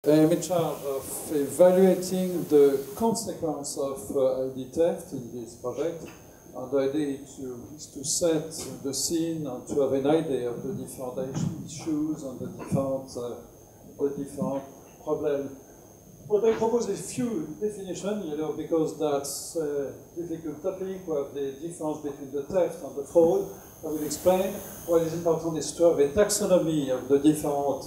I'm in charge of evaluating the consequence of ID theft in this project. And the idea is to set the scene and to have an idea of the different issues and the different problems. But I propose a few definitions, because that's a difficult topic. We have the difference between the theft and the fraud. I will explain. What is important is to have a taxonomy of the different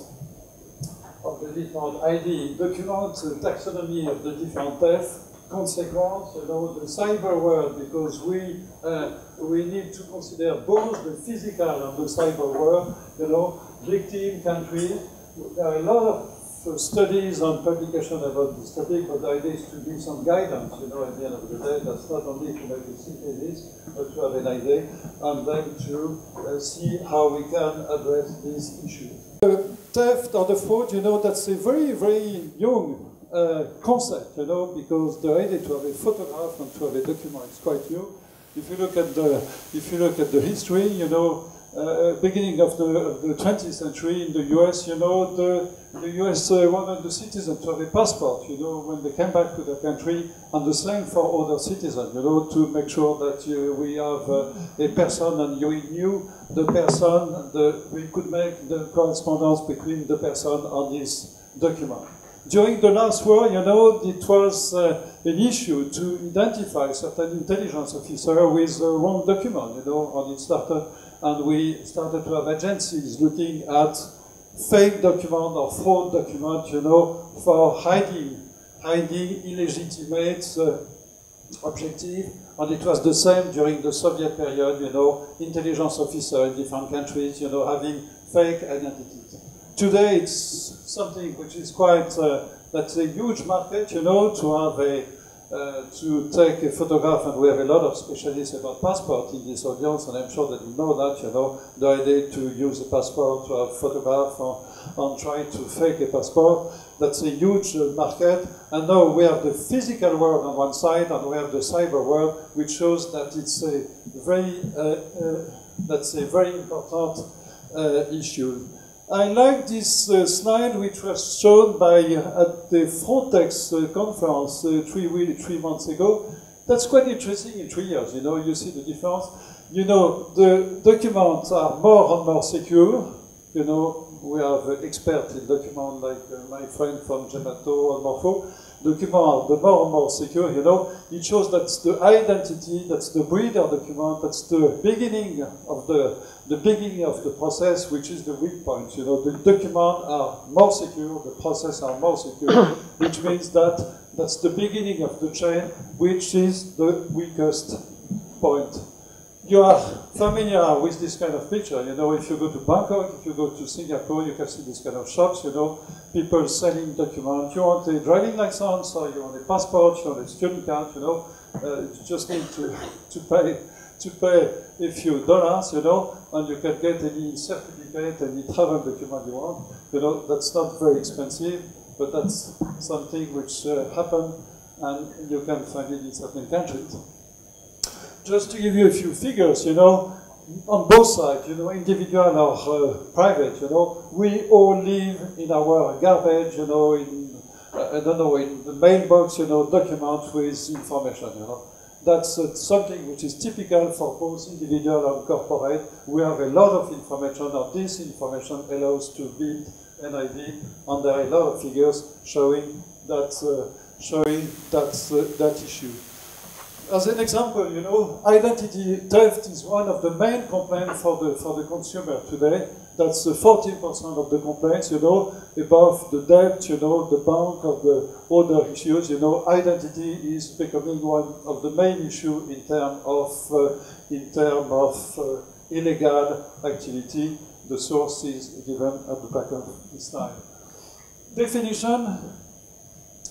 ID documents, a taxonomy of the different theft consequence, the cyber world, because we need to consider both the physical and the cyber world, victim country. There are a lot of studies and publications about this topic, but the idea is to give some guidance, at the end of the day. That's not only to make a synthesis, but to have an idea, and then to see how we can address this issue. The theft or the fraud, that's a very, very young concept, because the idea to have a photograph and to have a document is quite new. If you look at the history, beginning of the 20th century in the US, the US wanted the citizens to have a passport, when they came back to their country, and the same for other citizens, to make sure that we have a person and you knew the person, we could make the correspondence between the person and his document. During the last war, it was an issue to identify certain intelligence officer with the wrong document, and we started to have agencies looking at fake document or fraud document, for hiding illegitimate objective. And it was the same during the Soviet period, intelligence officer in different countries, having fake identities. Today, it's something which is quite, that's a huge market, to have to take a photograph, and we have a lot of specialists about passport in this audience, and I'm sure that you know that, the idea to use a passport, to have photograph, and try to fake a passport, that's a huge market. And now we have the physical world on one side, and we have the cyber world, which shows that it's a very, that's a very important issue. I like this slide, which was shown at the Frontex conference 3 months ago. That's quite interesting in 3 years, you see the difference. The documents are more and more secure. We have experts in documents like my friend from Gemato and Morpho. Documents are the more and more secure, It shows that's the identity, that's the breeder document, that's the beginning of the process, which is the weak point. The documents are more secure, the process are more secure, which means that that's the beginning of the chain, which is the weakest point. You are familiar with this kind of picture, if you go to Bangkok, if you go to Singapore, you can see this kind of shops, people selling documents. You want a driving license, or you want a passport, you want a student card, you just need to pay a few dollars, and you can get any certificate, any travel document you want. That's not very expensive, but that's something which happens, and you can find it in certain countries. Just to give you a few figures, on both sides, individual or private, we all live in our garbage, in the mailbox, documents with information, That's something which is typical for both individual and corporate. We have a lot of information, and this information allows to build an ID, and there are a lot of figures showing that issue. As an example, identity theft is one of the main complaints for the consumer today. That's 14% of the complaints, above the debt, the bank, or the other issues. Identity is becoming one of the main issues in terms of illegal activity. The source is given at the back of this slide. Definition.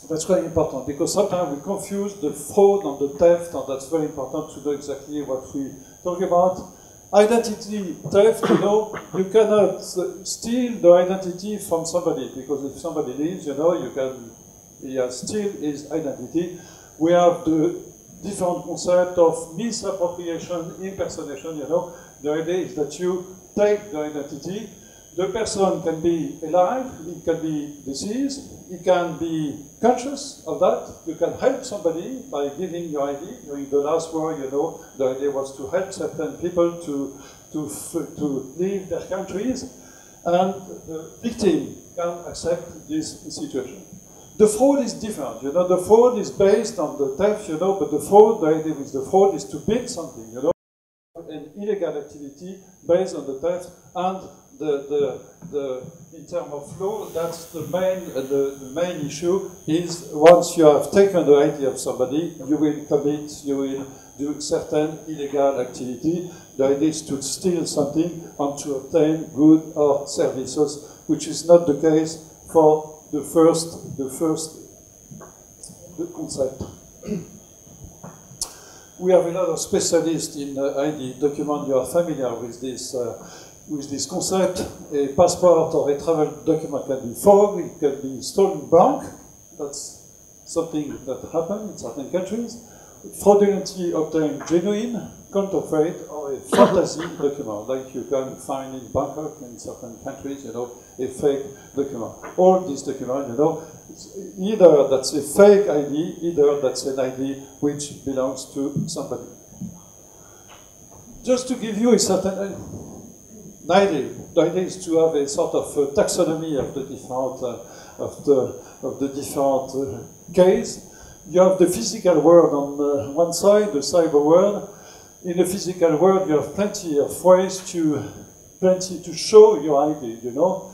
That's quite important, because sometimes we confuse the fraud and the theft, and that's very important to know exactly what we talk about. Identity theft, you cannot steal the identity from somebody, because if somebody leaves, he has steal his identity. We have the different concept of misappropriation, impersonation, The idea is that you take the identity, The person can be alive, he can be deceased, he can be conscious of that. You can help somebody by giving your ID. During the last war, you know, the idea was to help certain people to leave their countries, and the victim can accept this situation. The fraud is different, you know, the fraud is based on the theft, you know, but the fraud, the idea with the fraud is to build something, you know, an illegal activity based on the theft, and in terms of law, that's the main issue is once you have taken the ID of somebody, you will do certain illegal activity. The idea is to steal something and to obtain goods or services, which is not the case for the first concept. We have a lot of specialists in ID document. You are familiar with this concept. A passport or a travel document can be forged, it can be stolen bank. That's something that happens in certain countries. Fraudulently obtained genuine, counterfeit, or a fantasy document, like you can find in Bangkok in certain countries, you know, a fake document. All these documents, you know, either that's a fake ID, either that's an ID which belongs to somebody. Just to give you a certain idea, the idea is to have a sort of taxonomy of the different case. You have the physical world on one side, the cyber world. In the physical world, you have plenty of ways to show your ID, you know,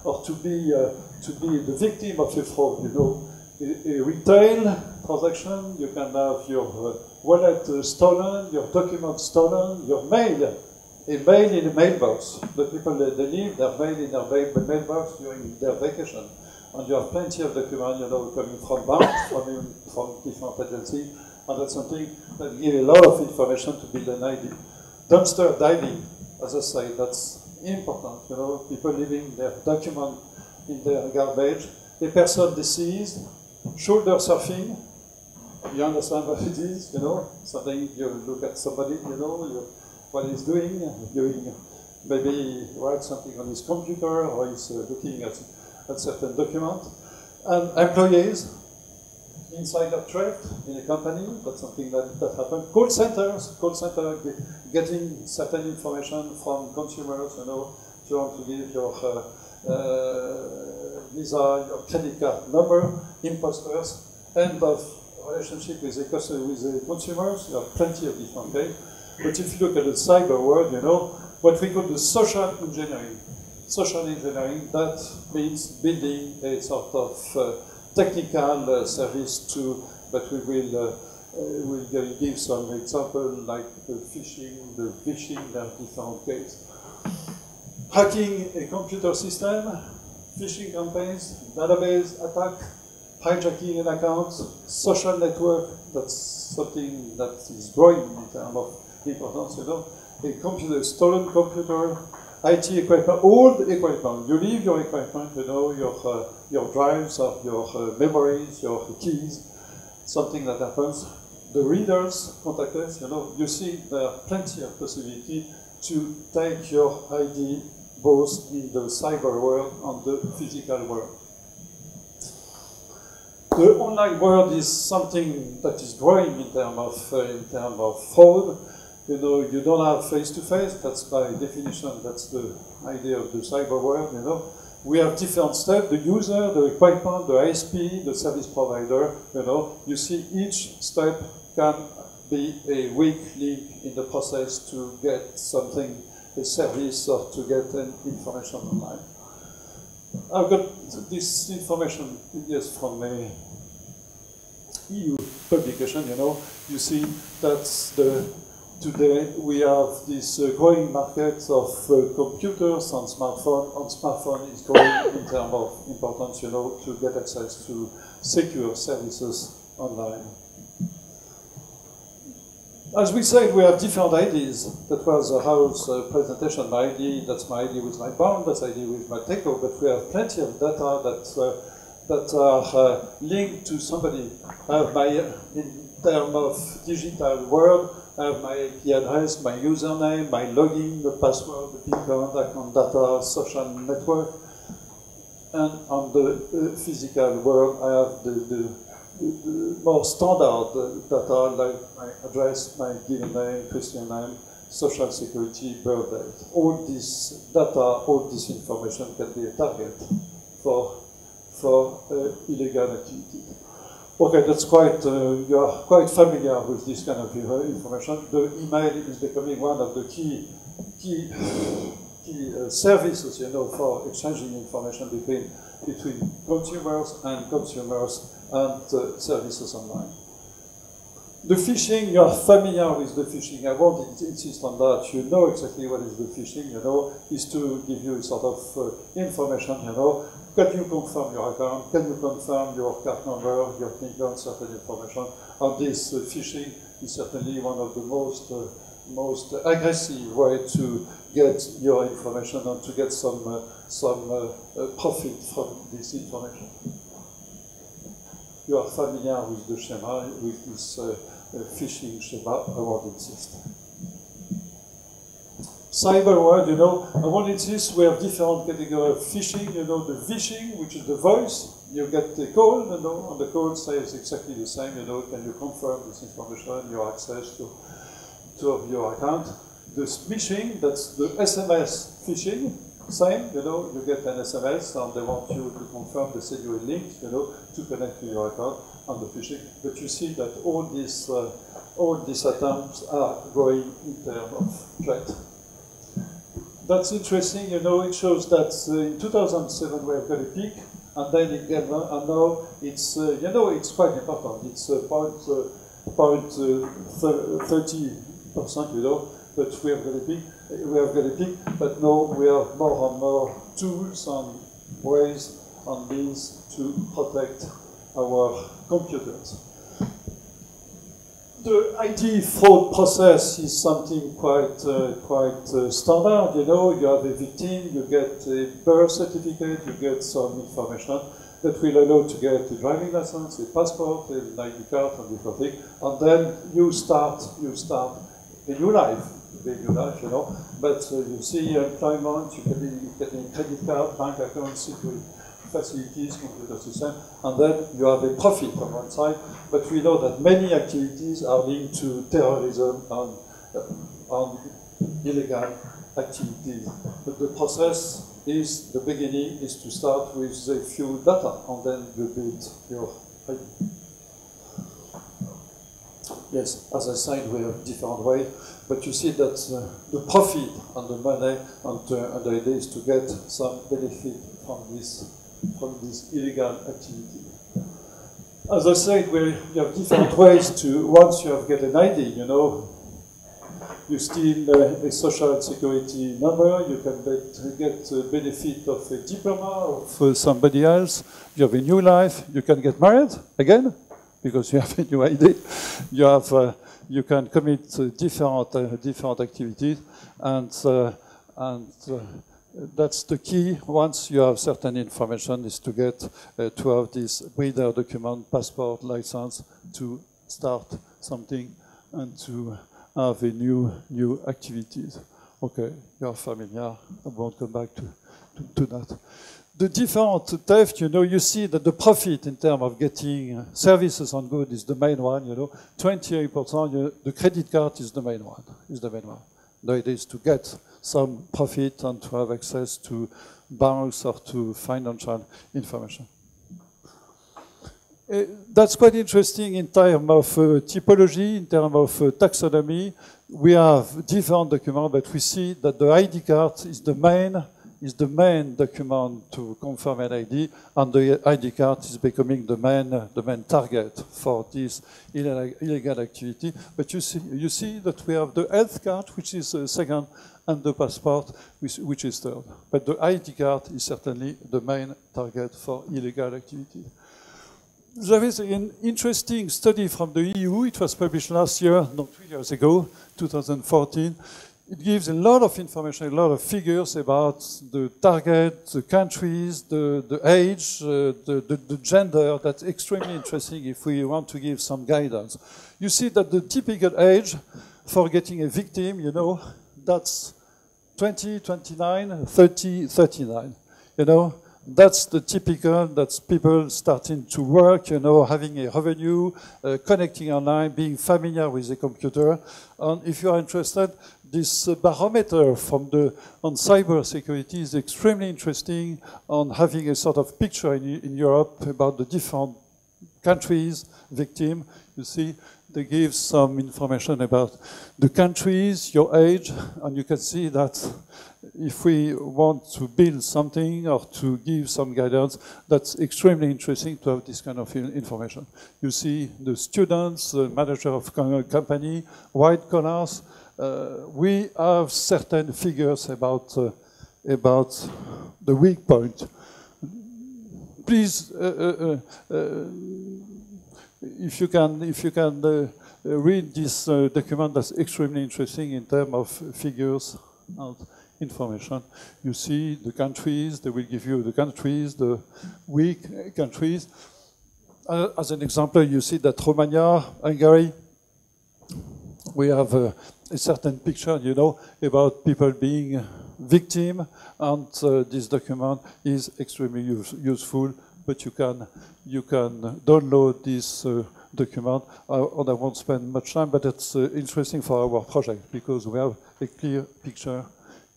or to be the victim of a fraud, you know. A retail transaction, you can have your wallet stolen, your documents stolen, your mail, a mail in a mailbox. The people, they leave their mail in their mailbox during their vacation. And you have plenty of documents, you know, coming from banks, from different agencies, and that's something that gives a lot of information to build an ID. Dumpster diving, as I say, that's important, you know, people leaving their document in their garbage. A person deceased, shoulder surfing, you understand what it is, you know, something you look at somebody, you know, what he's doing, maybe write something on his computer, or he's looking at certain document. And employees, insider threat in a company, that's something that happens. Call center getting certain information from consumers, you know, you want to give your Visa, your credit card number, imposters, end of relationship with the consumers, you have plenty of different cases. But if you look at the cyber world, you know, what we call the social engineering. Social engineering, that means building a sort of technical service but we will give some example like the phishing, there are different cases. Hacking a computer system, phishing campaigns, database attack, hijacking an account, social network, that's something that is growing in terms of importance, you know. A stolen computer, IT equipment, old equipment. You leave your equipment, you know, your drives, or your memories, your keys, something that happens. The readers contact us, you know. You see there are plenty of possibility to take your ID both in the cyber world and the physical world. The online world is something that is growing in terms of fraud. You know, you don't have face-to-face, that's by definition, that's the idea of the cyber world, you know. We have different steps, the user, the equipment, the ISP, the service provider, you know. You see each step can be a weak link in the process to get something, a service, or to get an information online. I've got this information, yes, from a EU publication, you know. You see that's today we have this growing market of computers and smartphone. And smartphone is growing in terms of importance, you know, to get access to secure services online. As we said, we have different IDs. That was a house presentation. My ID, that's my ID with my bond, that's ID with my deCouessin, but we have plenty of data that that are linked to somebody. I have my, in terms of digital world, I have my IP address, my username, my login, the password, the current account data, social network. And on the physical world, I have the more standard data, like my address, my given name, Christian name, social security, birth date. All this data, all this information can be a target for illegal activity. Okay, that's quite, you are quite familiar with this kind of information. The email is becoming one of the key services, you know, for exchanging information between consumers and services online. The phishing, you are familiar with the phishing. I won't insist on that. You know exactly what is the phishing, you know, is to give you sort of information, you know. Can you confirm your account? Can you confirm your card number, your click on certain information? And this phishing is certainly one of the most aggressive way to get your information and to get some profit from this information. You are familiar with the schema, with this phishing schema, I won't insist. Cyber world, you know, I won't insist, we have different categories of phishing, you know, the phishing, which is the voice, you get the call, you know, and the call says exactly the same, you know, can you confirm this information, your access to your account. The phishing, that's the SMS phishing, same, you know, you get an SMS and they want you to confirm, they send you a link, you know, to connect to your account on the phishing. But you see that all these attempts are growing in terms of threat. That's interesting, you know, it shows that in 2007 we have got a peak, and then again, and now it's, you know, it's quite important. It's 30%, you know, but we have got a peak, but now we have more and more tools and ways on these to protect our computers. The IT fraud process is something quite standard. You know, you have a victim, you get a birth certificate, you get some information that will allow to get a driving license, a passport, an ID card, and different things, and then you start a new life, you know. But you see employment, you get a credit card, bank account, security facilities, computer system, and then you have a profit on one side. But we know that many activities are linked to terrorism and illegal activities. But the process is, the beginning is to start with a few data, and then you build your ID. Yes, as I said, we have different ways, but you see that the profit and the money and the idea is to get some benefit from this illegal activity. As I said, you have different ways to, once you have get an ID, you know, you steal a social security number, you can get the benefit of a diploma of somebody else, you have a new life, you can get married again, because you have a new ID, you can commit different activities, and that's the key. Once you have certain information, is to get to have this breeder document, passport, license, to start something and to have a new activities. Okay, you are familiar. I won't come back to that. The different theft, you know, you see that the profit in terms of getting services and goods is the main one. You know, 28%. The credit card is the main one. The idea is to get some profit and to have access to banks or to financial information. That's quite interesting in terms of typology, in terms of taxonomy. We have different documents, but we see that the ID card is the main document to confirm an ID, and the ID card is becoming the main target for this illegal activity. But you see that we have the health card, which is second, and the passport, which is third. But the ID card is certainly the main target for illegal activity. There is an interesting study from the EU. It was published last year, no, 2 years ago, 2014. it gives a lot of information, a lot of figures about the target, the countries, the age, the gender. That's extremely interesting if we want to give some guidance. You see that the typical age for getting a victim, you know, that's 20, 29, 30, 39, you know. That's the typical, that's people starting to work, you know, having a revenue, connecting online, being familiar with the computer. And if you are interested, this barometer from on cyber security is extremely interesting on having a sort of picture in Europe about the different countries, victim. You see, they give some information about the countries, your age, and you can see that if we want to build something or to give some guidance, that's extremely interesting to have this kind of information. You see the students, the manager of company, white collars. We have certain figures about the weak point. Please, if you can read this document, that's extremely interesting in terms of figures and information. You see the countries, they will give you the countries, the weak countries. As an example, you see that Romania, Hungary, we have a certain picture, you know, about people being victim, and this document is extremely useful, but you can download this document, and I won't spend much time, but it's interesting for our project, because we have a clear picture.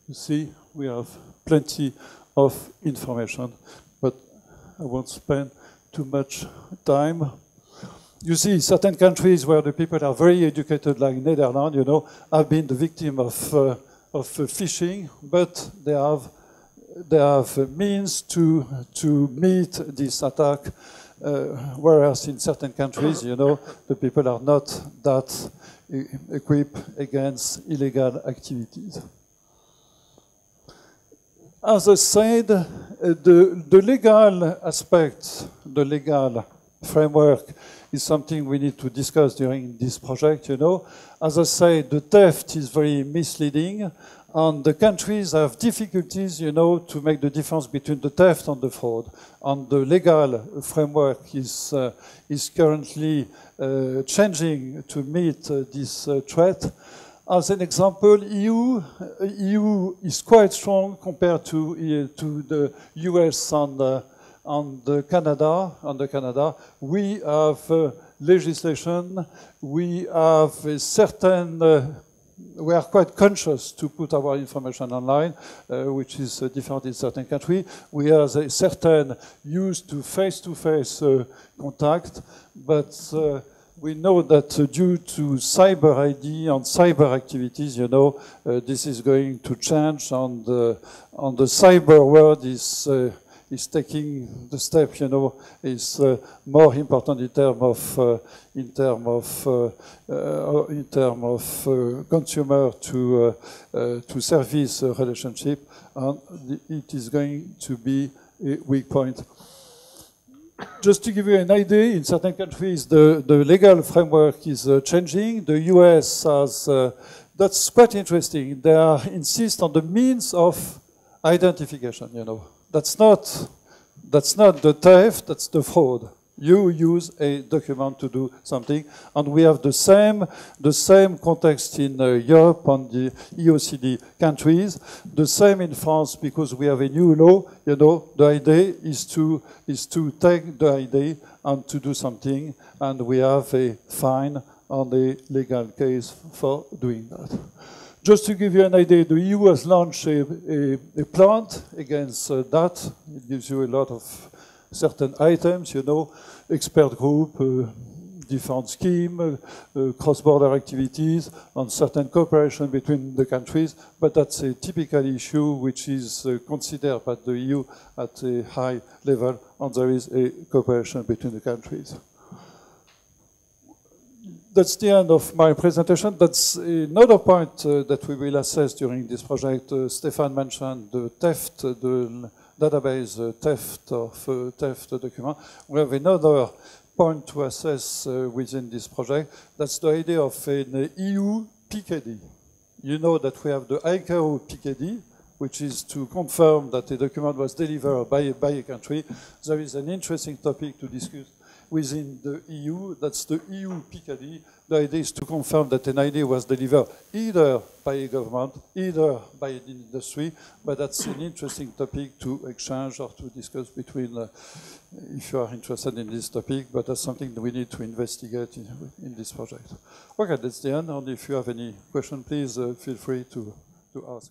You see, we have plenty of information, but I won't spend too much time. You see, certain countries where the people are very educated, like Netherlands, you know, have been the victim of phishing, but they have means to meet this attack, whereas in certain countries, you know, the people are not that equipped against illegal activities. As I said, the legal aspect, the legal framework is something we need to discuss during this project, you know. As I said, the theft is very misleading, and the countries have difficulties, you know, to make the difference between the theft and the fraud. And the legal framework is currently changing to meet this threat. As an example, EU is quite strong compared to the US and Canada. We have legislation. We have a certain. We are quite conscious to put our information online, which is different in certain countries. We have a certain use to face-to-face contact, but we know that due to cyber ID and cyber activities, you know, this is going to change, and the cyber world is taking the step, you know, is more important in terms of consumer to service relationship, and it is going to be a weak point. Just to give you an idea, in certain countries, the legal framework is changing. The US has, that's quite interesting. They insist on the means of identification, you know. That's not the theft, that's the fraud. You use a document to do something, and we have the same context in Europe and the EOCD countries, the same in France, because we have a new law. You know, the idea is to take the ID and to do something, and we have a fine and a legal case for doing that. Just to give you an idea, the EU has launched a plant against that. It gives you a lot of certain items, you know, expert group, different scheme, cross-border activities, and certain cooperation between the countries. But that's a typical issue which is considered by the EU at a high level, and there is a cooperation between the countries. That's the end of my presentation. That's another point that we will assess during this project. Stefan mentioned the theft, the database theft of theft document. We have another point to assess within this project. That's the idea of an EU PKD. you know that we have the ICAO PKD, which is to confirm that the document was delivered by a country. There is an interesting topic to discuss within the EU. That's the EU PKD. The idea is to confirm that an idea was delivered either by a government, either by an industry, but that's an interesting topic to exchange or to discuss between, if you are interested in this topic, but that's something that we need to investigate in this project. Okay, that's the end, and if you have any question, please feel free to ask.